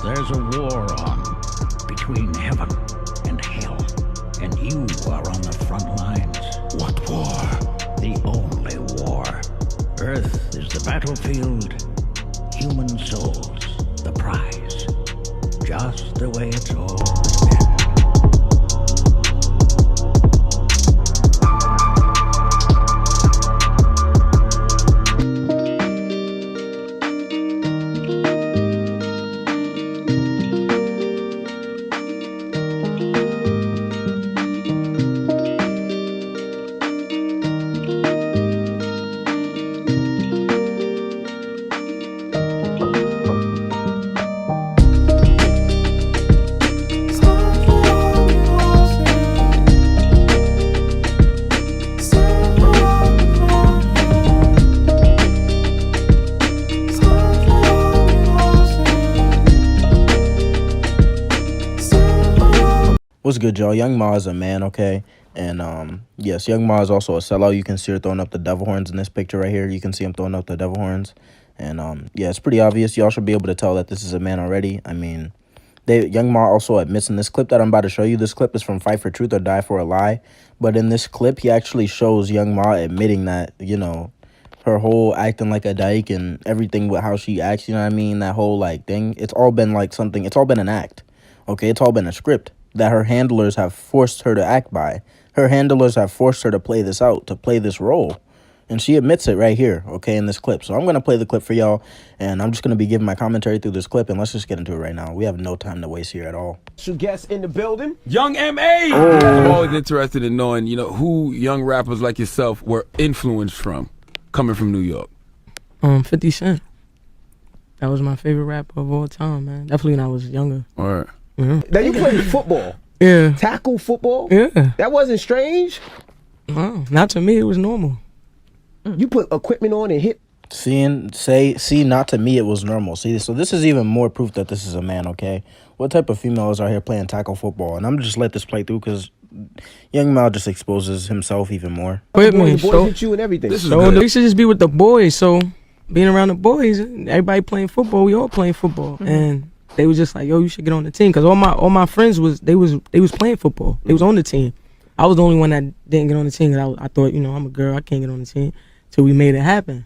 There's a war on between heaven and hell, and you are on the front lines. What war? The only war. Earth is the battlefield, human souls the prize. Just the way it's always been. What's good, y'all? Young Ma is a man, okay? And yes, Young Ma is also a sellout. You can see her throwing up the devil horns in this picture right here. You can see him throwing up the devil horns. And yeah, it's pretty obvious. Y'all should be able to tell that this is a man already. I mean, Young Ma also admits in this clip that I'm about to show you. This clip is from Fight for Truth or Die for a Lie. But in this clip, he actually shows Young Ma admitting that, you know, her whole acting like a dyke and everything with how she acts, you know what I mean? That whole, like, thing. It's all been, like, something. It's all been an act, okay? It's all been a script that her handlers have forced her to act by. Her handlers have forced her to play this out, to play this role. And she admits it right here, okay, in this clip. So I'm going to play the clip for y'all, and I'm just going to be giving my commentary through this clip, and let's just get into it right now. We have no time to waste here at all. Special guest in the building, Young M.A. I'm always interested in knowing, you know, who young rappers like yourself were influenced from, coming from New York. 50 Cent. That was my favorite rapper of all time, man. Definitely when I was younger. All right. Yeah. now you played football, Yeah. tackle football. Yeah. That wasn't strange. No, not to me. It was normal. You put equipment on and hit. See, not to me, it was normal. See, so this is even more proof that this is a man, okay? What type of females are here playing tackle football? And I'm just let this play through because Young Mal just exposes himself even more. The boys hit you and everything. This is So good. we should just be with the boys. So being around the boys, everybody playing football, we all playing football. And they was just like, yo, you should get on the team. Cause all my friends was playing football. They was on the team. I was the only one that didn't get on the team. Cause I thought, you know, I'm a girl, I can't get on the team. Till we made it happen.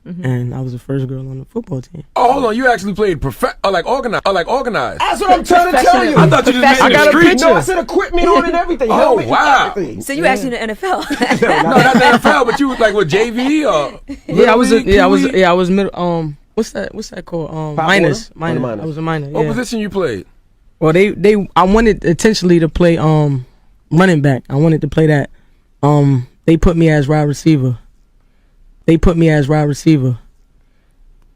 And I was the first girl on the football team. Oh, hold on. You actually played organized. That's what I'm trying to tell you. I thought you just made I it got the a street. picture. No, I said equipment on and everything. Oh, Helmet, wow. everything. So you actually in the NFL? No, not the NFL, but you was like, what, JV or? Yeah, I was Little I was middle what's that called? Minors. Minor? Minor. I was a minor. What Yeah. position you played? Well, I wanted intentionally to play running back. I wanted to play that. They put me as wide receiver.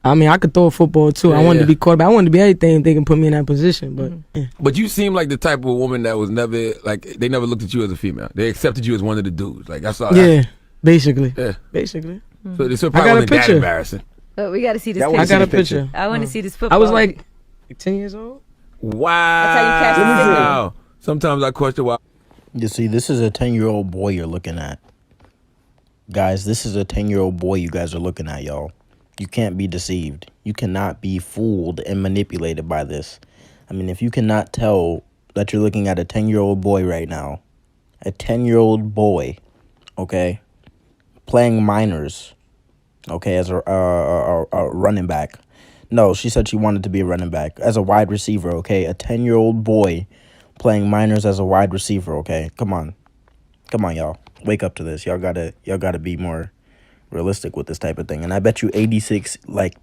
I mean, I could throw a football too. I wanted to be quarterback. I wanted to be everything if they can put me in that position. But yeah. But you seem like the type of woman that was never, like, they never looked at you as a female. They accepted you as one of the dudes. Like, that's all. Yeah, basically. Yeah. Basically. So this I probably got a wasn't that picture. embarrassing. But we got to see this That picture. was- I got a see the picture. picture. I want to see this football. I was like 10 years old. Wow. That's how you catch the signal. Wow. Sometimes I question why. You see, this is a 10-year-old boy you're looking at. Guys, this is a 10-year-old boy you guys are looking at, y'all. You can't be deceived. You cannot be fooled and manipulated by this. I mean, if you cannot tell that you're looking at a 10-year-old boy right now, a 10-year-old boy, okay, playing minors, okay, as a running back. No, she said she wanted to be a running back. As a wide receiver, okay? A 10-year-old boy playing minors as a wide receiver, okay? Come on. Come on, y'all. Wake up to this. Y'all gotta be more realistic with this type of thing. And I bet you 86, like,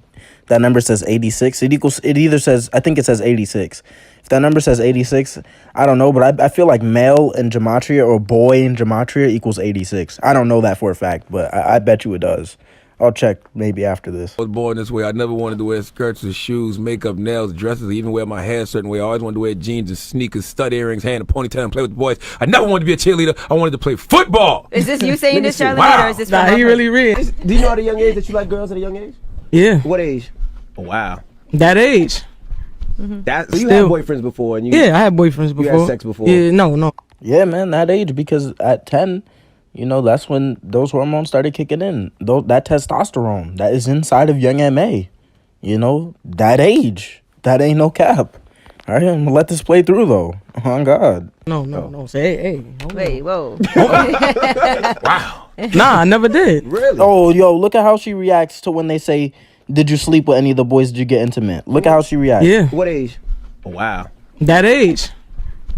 that number says 86. It either says, I think it says 86. If that number says 86, I don't know, but I feel like male in gematria or boy in gematria equals 86. I don't know that for a fact, but I bet you it does. I'll check maybe after this. I was born this way. I never wanted to wear skirts or shoes, makeup, nails, dresses, or even wear my hair a certain way. I always wanted to wear jeans and sneakers, stud earrings, hair in a ponytail, and play with the boys. I never wanted to be a cheerleader. I wanted to play football. Is this you saying this, Charlamagne, Wow. or is this Nah, from he my really read. Do you know at a young age that you like girls at a young age? Yeah, What age? Wow. that age. That so you Still. had boyfriends before and you Yeah, I had boyfriends before. had sex before? Yeah, no. Yeah, man, that age, because at 10, you know, that's when those hormones started kicking in. That testosterone that is inside of young MA. You know, that age. That ain't no cap. All right, I'm gonna let this play through though. Oh God. No. Say, hey. Hold on. Wait, whoa. Wow. Nah, I never did. Really? Oh, yo, look at how she reacts to when they say, "Did you sleep with any of the boys? Did you get intimate?" Look at how she reacts. Yeah, What age? Oh, wow. that age.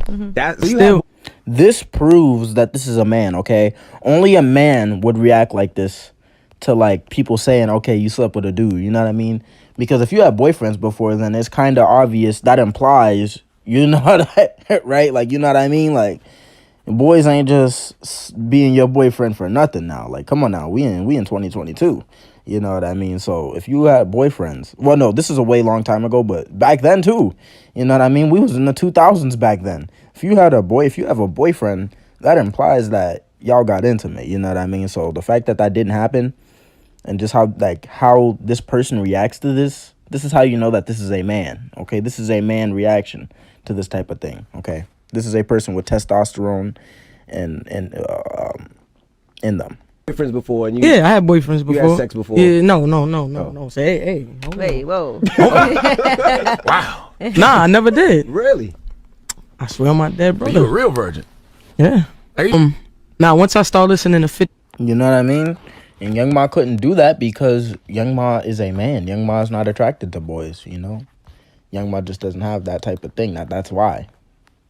That so you Still. This proves that this is a man, okay? Only a man would react like this to like people saying, "Okay, you slept with a dude." You know what I mean? Because if you had boyfriends before, then it's kind of obvious that implies you know that, right? Like, you know what I mean? Like, boys ain't just being your boyfriend for nothing now. Like, come on now, we in 2022. You know what I mean? So if you had boyfriends, well, no, this is a way long time ago, but back then too, you know what I mean? We was in the 2000s back then. If you have a boyfriend, that implies that y'all got intimate. You know what I mean? So the fact that didn't happen, and just how this person reacts to this is how you know that this is a man. Okay, this is a man reaction to this type of thing. Okay, this is a person with testosterone and in them. boyfriends before and you Yeah, I had boyfriends before. had sex before? Yeah, no. Say, hey. Hold on. Wait, whoa. Wow. Nah, I never did. really? I swear on my dead You a brother. real virgin. Yeah. Hey, Now, once I started listening to 50, You know what I mean? And Young Ma couldn't do that because Young Ma is a man. Young Ma is not attracted to boys, you know? Young Ma just doesn't have that type of thing. That's why.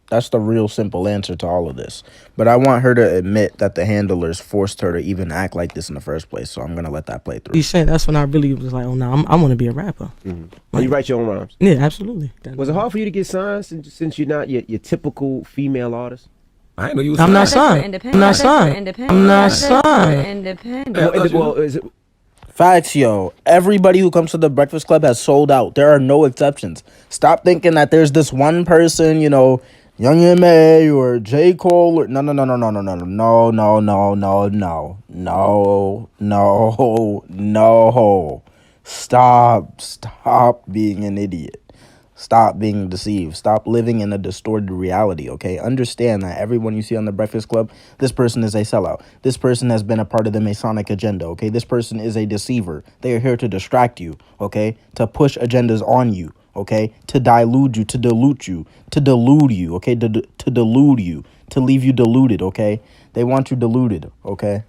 That's the real simple answer to all of this. But I want her to admit that the handlers forced her to even act like this in the first place. So I'm going to let that play through. cent, that's when I really was like, oh, no, I want to be a rapper. And you write your own rhymes. Yeah, absolutely. Was it hard for you to get signed since you're not your typical female artist? I didn't know you was. I'm not That's for signed. independent. I'm not That's for signed. independent. I'm not That's for signed. Independent. Yeah, I thought you Well, is it? Facts, yo. Everybody who comes to the Breakfast Club has sold out. There are no exceptions. Stop thinking that there's this one person, you know, Young M.A. or J. Cole. Or, no. Stop being an idiot. Stop being deceived. Stop living in a distorted reality, okay? Understand that everyone you see on the Breakfast Club, this person is a sellout. This person has been a part of the Masonic agenda, okay? This person is a deceiver. They are here to distract you, okay? To push agendas on you, okay? To dilute you, to dilute you, to delude you, okay? To delude you, to leave you deluded, okay? They want you deluded, okay?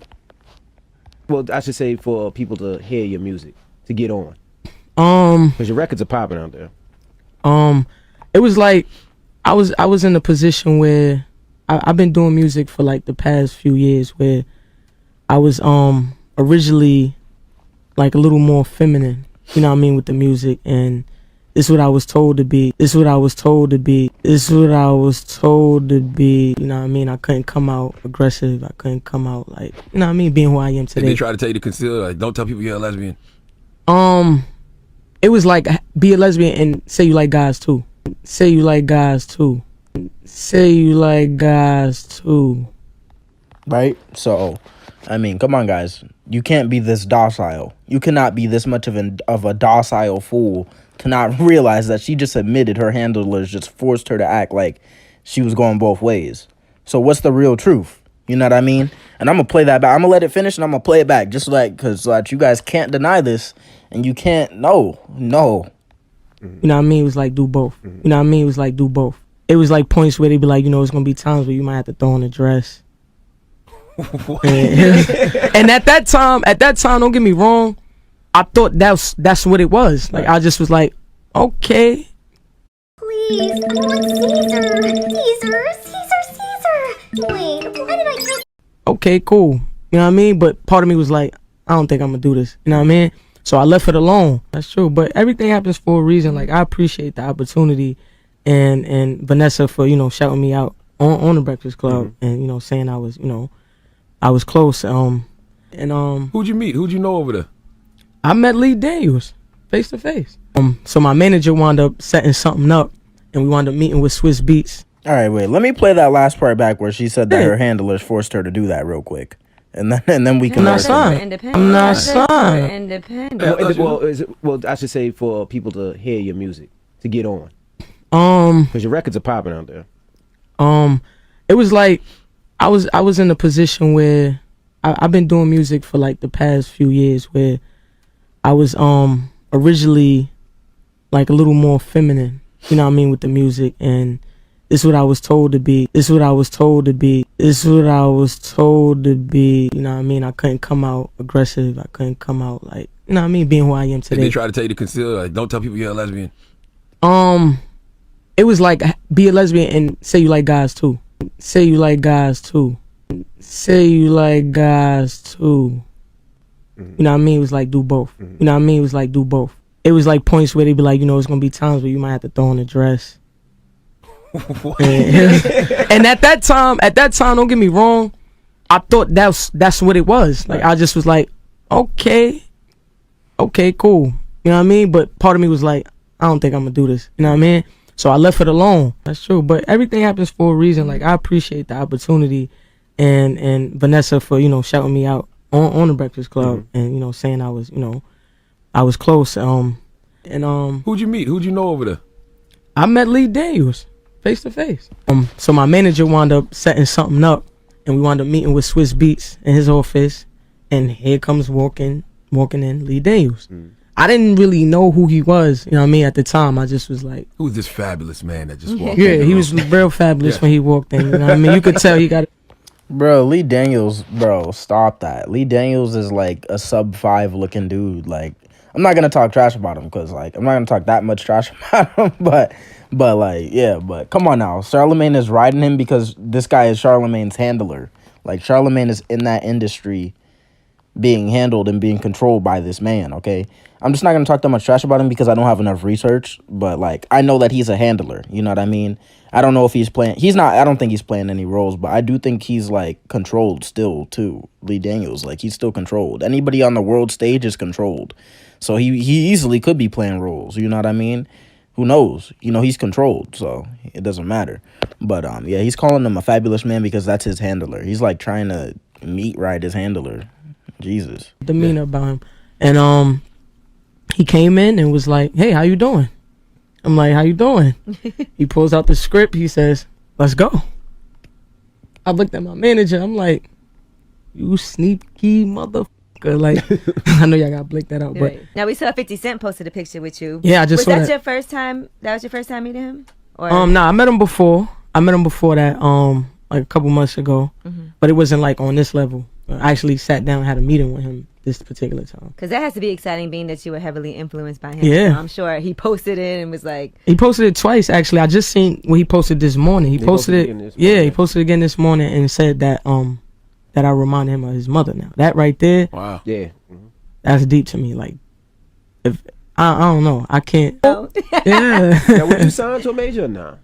Well, I should say for people to hear your music, to get on, Um, because your records are popping out there. It was like I was in a position where I've been doing music for like the past few years, where I was originally like a little more feminine, you know what I mean, with the music, and this is what I was told to be. You know what I mean? I couldn't come out aggressive. I couldn't come out like, you know what I mean, being who I am Did today. they try to tell you to conceal? Like, don't tell people you're a lesbian. It was like, be a lesbian and say you like guys too. Right? So, I mean, come on, guys. You can't be this docile. You cannot be this much of a docile fool to not realize that she just admitted her handlers just forced her to act like she was going both ways. So what's the real truth? You know what I mean? And I'm going to play that back. I'm going to let it finish and I'm going to play it back just like, because like, you guys can't deny this and you can't, no. You know what I mean? It was like, do both. It was like points where they be like, you know, it's going to be times where you might have to throw on a dress. And at that time, don't get me wrong, I thought that's what it was. Like, I just was like, okay. Please, I want Caesar. Wait, why did I go? Okay, cool. You know what I mean? But part of me was like, I don't think I'm gonna do this. You know what I mean? So I left it alone. That's true. But everything happens for a reason. Like, I appreciate the opportunity and Vanessa for, you know, shouting me out on the Breakfast Club and, you know, saying I was close. Who'd you meet? Who'd you know over there? I met Lee Daniels face to face. So my manager wound up setting something up and we wound up meeting with Swiss Beats. All right, wait. Let me play that last part back where she said that her handlers forced her to do that real quick. And then we can... I'm not signed. I'm not signed. Independent. Well, I should say for people to hear your music, to get on, because your records are popping out there. It was like I was in a position where I've been doing music for like the past few years, where I was originally like a little more feminine, you know what I mean, with the music. And this is what I was told to be. This is what I was told to be. This is what I was told to be. You know what I mean? I couldn't come out aggressive. I couldn't come out like, you know what I mean, being who I am today. They try to tell you to conceal, like, don't tell people you're a lesbian. It was like, be a lesbian and say you like guys too. Say you like guys too. Say you like guys too. You know what I mean? It was like do both. You know what I mean? It was like do both. It was like points where they'd be like, you know, it's gonna be times where you might have to throw on a dress. And at that time, don't get me wrong, I thought that's what it was. Like I just was like, okay, cool. You know what I mean? But part of me was like, I don't think I'm gonna do this. You know what I mean? So I left it alone. That's true. But everything happens for a reason. Like I appreciate the opportunity and Vanessa for, you know, shouting me out on the Breakfast Club and, you know, saying I was close. Who'd you meet? Who'd you know over there? I met Lee Daniels face to face. So my manager wound up setting something up, and we wound up meeting with Swiss Beats in his office, and here comes walking in Lee Daniels. I didn't really know who he was, you know what I mean, at the time. I just was like, who's this fabulous man that just walked in? Yeah, he was real fabulous when he walked in, you know what I mean? You could tell he got it. Bro, Lee Daniels, bro, stop that. Lee Daniels is like a sub-5 looking dude. Like, I'm not gonna talk trash about him because, like, I'm not gonna talk that much trash about him. But like, yeah, but come on now. Charlemagne is riding him because this guy is Charlemagne's handler. Like, Charlemagne is in that industry being handled and being controlled by this man, okay? I'm just not going to talk that much trash about him because I don't have enough research, but, like, I know that he's a handler, you know what I mean? I don't know if he's playing, I don't think he's playing any roles, but I do think he's, like, controlled still, too, Lee Daniels. Like, he's still controlled. Anybody on the world stage is controlled. So he easily could be playing roles, you know what I mean? Who knows? You know, he's controlled, so it doesn't matter. But, yeah, he's calling him a fabulous man because that's his handler. He's, like, trying to meat ride his handler. Jesus. Demeanor about him. And, he came in and was like, hey, how you doing? I'm like, how you doing? He pulls out the script. He says, let's go. I looked at my manager. I'm like, you sneaky motherfucker. Like, I know y'all got to blink that out. But now we saw 50 Cent posted a picture with you. Yeah, I just saw that. Was that your first time? That was your first time meeting him? Or? Nah, I met him before. That, like a couple months ago. But it wasn't like on this level. I actually sat down and had a meeting with him this particular time. Because that has to be exciting, being that you were heavily influenced by him. Yeah. So I'm sure he posted it and was like... He posted it twice, actually. I just seen what he posted this morning. He posted it. Yeah, he posted it again this morning and said that that I remind him of his mother now. That right there. Wow. Yeah. That's deep to me. Like, if I don't know. I can't. Oh. Yeah. Now, would you sign to a major or not?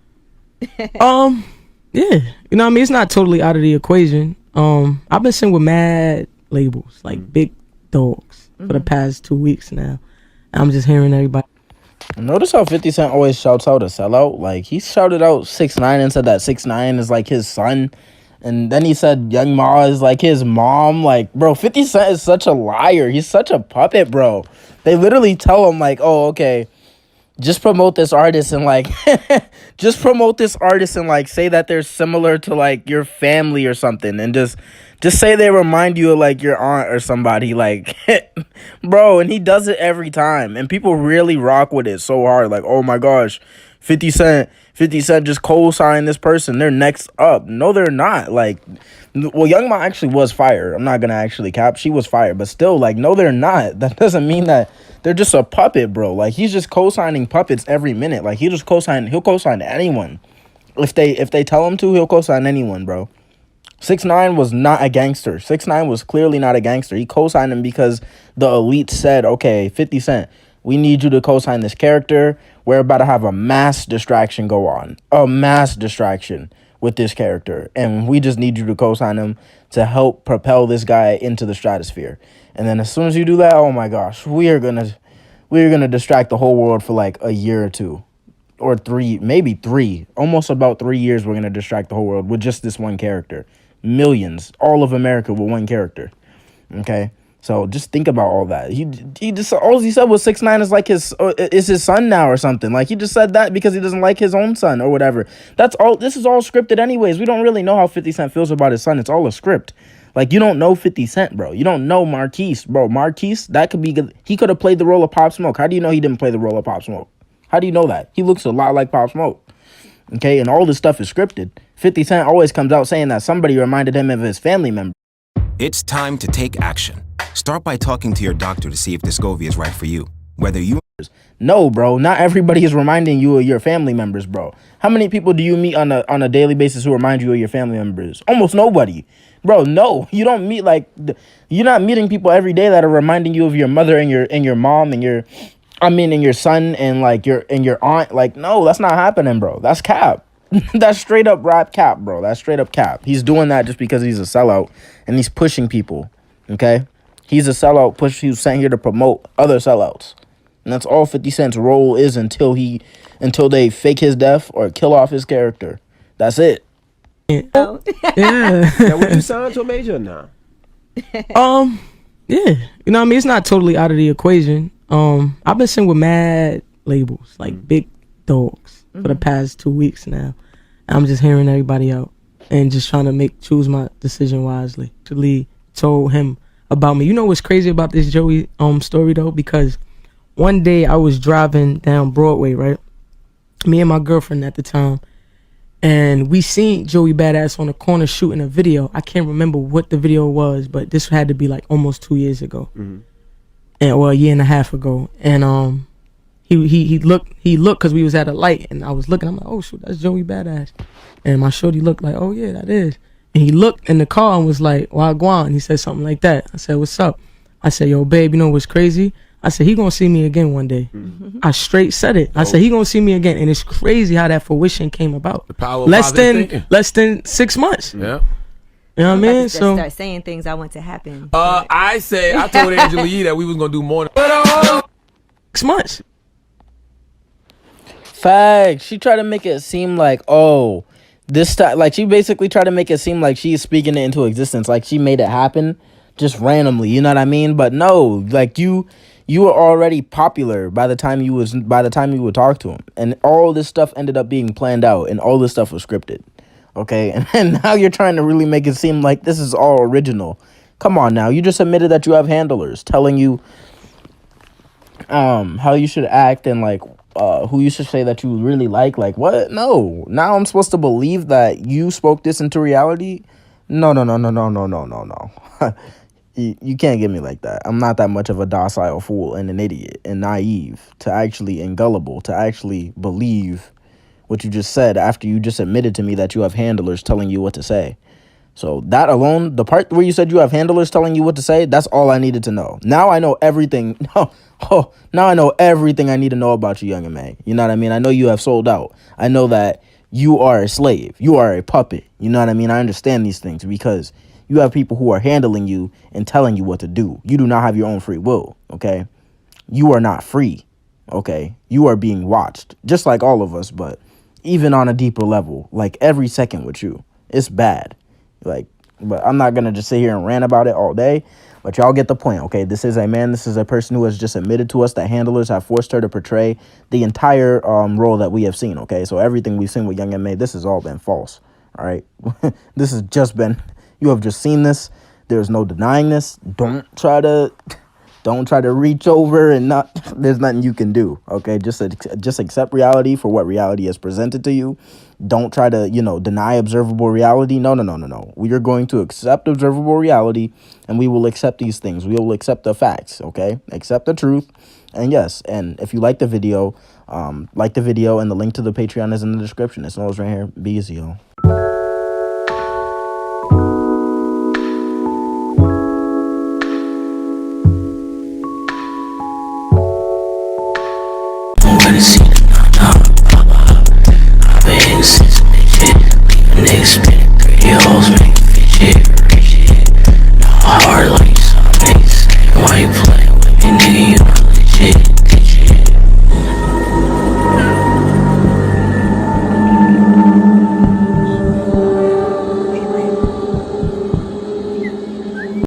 Yeah. You know what I mean? It's not totally out of the equation. I've been sitting with mad labels, like big dogs, for the past 2 weeks now. I'm just hearing everybody. Notice how 50 Cent always shouts out a sellout? Like, he shouted out 6ix9ine and said that 6ix9ine is like his son. And then he said Young Ma is like his mom. Like, bro, 50 Cent is such a liar. He's such a puppet, bro. They literally tell him, like, oh, okay, just promote this artist and, like, say that they're similar to, like, your family or something. And just say they remind you of, like, your aunt or somebody. Like, bro, and he does it every time. And people really rock with it so hard. Like, oh, my gosh, 50 Cent just co-signed this person. They're next up. No, they're not. Like, well, Young Ma actually was fired. I'm not going to actually cap. She was fired. But still, like, no, they're not. That doesn't mean that they're just a puppet, bro. Like, he's just co-signing puppets every minute. Like, he'll co-sign anyone. If they tell him to, he'll co-sign anyone, bro. 6ix9ine was not a gangster. 6ix9ine was clearly not a gangster. He co-signed him because the elite said, okay, 50 Cent, we need you to co-sign this character. We're about to have a mass distraction go on. A mass distraction with this character. And we just need you to co-sign him to help propel this guy into the stratosphere. And then as soon as you do that, oh my gosh, we are gonna distract the whole world for like a year or two. Or 3, maybe 3. Almost about 3 years we're gonna distract the whole world with just this one character. Millions. All of America with one character. Okay? So just think about all that. He just all he said was 6ix9ine is like his son now or something. Like, he just said that because he doesn't like his own son or whatever. That's all. This is all scripted anyways. We don't really know how 50 Cent feels about his son. It's all a script. Like, you don't know 50 Cent, bro. You don't know Marquise, bro. Marquise, that could be good. He could have played the role of Pop Smoke. How do you know he didn't play the role of Pop Smoke? How do you know that? He looks a lot like Pop Smoke. Okay, and all this stuff is scripted. 50 Cent always comes out saying that somebody reminded him of his family member. It's time to take action. Start by talking to your doctor to see if Descovy is right for you. Whether you... No, bro, not everybody is reminding you of your family members, bro. How many people do you meet on a daily basis who remind you of your family members? Almost nobody. Bro, no, you don't meet you're not meeting people every day that are reminding you of your mother and your mom and your son and your aunt. Like, no, that's not happening, bro. That's cap. That's straight up rap cap, bro. That's straight up cap. He's doing that just because he's a sellout and he's pushing people. Okay, he's a sellout. He's sent here to promote other sellouts, and that's all 50 Cent's role is until they fake his death or kill off his character. That's it. Yeah. Now, would you sign to a major or not? Yeah. You know what I mean? It's not totally out of the equation. I've been sitting with mad labels, like big dogs, for the past 2 weeks now. I'm just hearing everybody out and just trying to choose my decision wisely. Actually told him about me. You know what's crazy about this Joey story though? Because one day I was driving down Broadway, right? Me and my girlfriend at the time. And we seen Joey Badass on the corner shooting a video. I can't remember what the video was, but this had to be like almost 2 years ago. Or a year and a half ago. And he looked because we was at a light and I was looking. I'm like, oh shoot, that's Joey Badass. And my shorty looked like, oh yeah, that is. And he looked in the car and was like, Wagwan. He said something like that. I said, what's up? I said, yo, babe, you know what's crazy? I said, he gonna see me again one day. I straight said it. I said, he gonna see me again. And it's crazy how that fruition came about. The power of less thinking. than 6 months. Yeah. You know what I mean? So start saying things I want to happen. I told Angela Yee that we was gonna do more than 6 months. Facts. She tried to make it seem like, oh, this time, like she basically tried to make it seem like she's speaking it into existence, like she made it happen just randomly. You know what I mean? But no, like you were already popular by the time you would talk to him, and all this stuff ended up being planned out, and all this stuff was scripted. Okay, and now you're trying to really make it seem like this is all original. Come on now, you just admitted that you have handlers telling you how you should act and like who you should say that you really like what? No, now I'm supposed to believe that you spoke this into reality? No. You can't get me like that. I'm not that much of a docile fool and an idiot and naive and gullible to actually believe what you just said after you just admitted to me that you have handlers telling you what to say. So that alone, the part where you said you have handlers telling you what to say, that's all I needed to know. Now I know everything. Now I know everything I need to know about you, Young M.A. You know what I mean? I know you have sold out. I know that you are a slave. You are a puppet. You know what I mean? I understand these things because you have people who are handling you and telling you what to do. You do not have your own free will, okay? You are not free, okay? You are being watched, just like all of us, but even on a deeper level, like every second with you. It's bad. But I'm not going to just sit here and rant about it all day, but y'all get the point, okay? This is a person who has just admitted to us that handlers have forced her to portray the entire role that we have seen, okay? So everything we've seen with Young M.A., this has all been false, all right? This has just been... You have just seen this. There's no denying this. Don't try to reach over and there's nothing you can do. Okay, just accept reality for what reality is presented to you. Don't try to, deny observable reality. No. We are going to accept observable reality, and we will accept these things. We will accept the facts. Okay, accept the truth. And yes, and if you like the video, and the link to the Patreon is in the description. It's always right here. Be easy, y'all.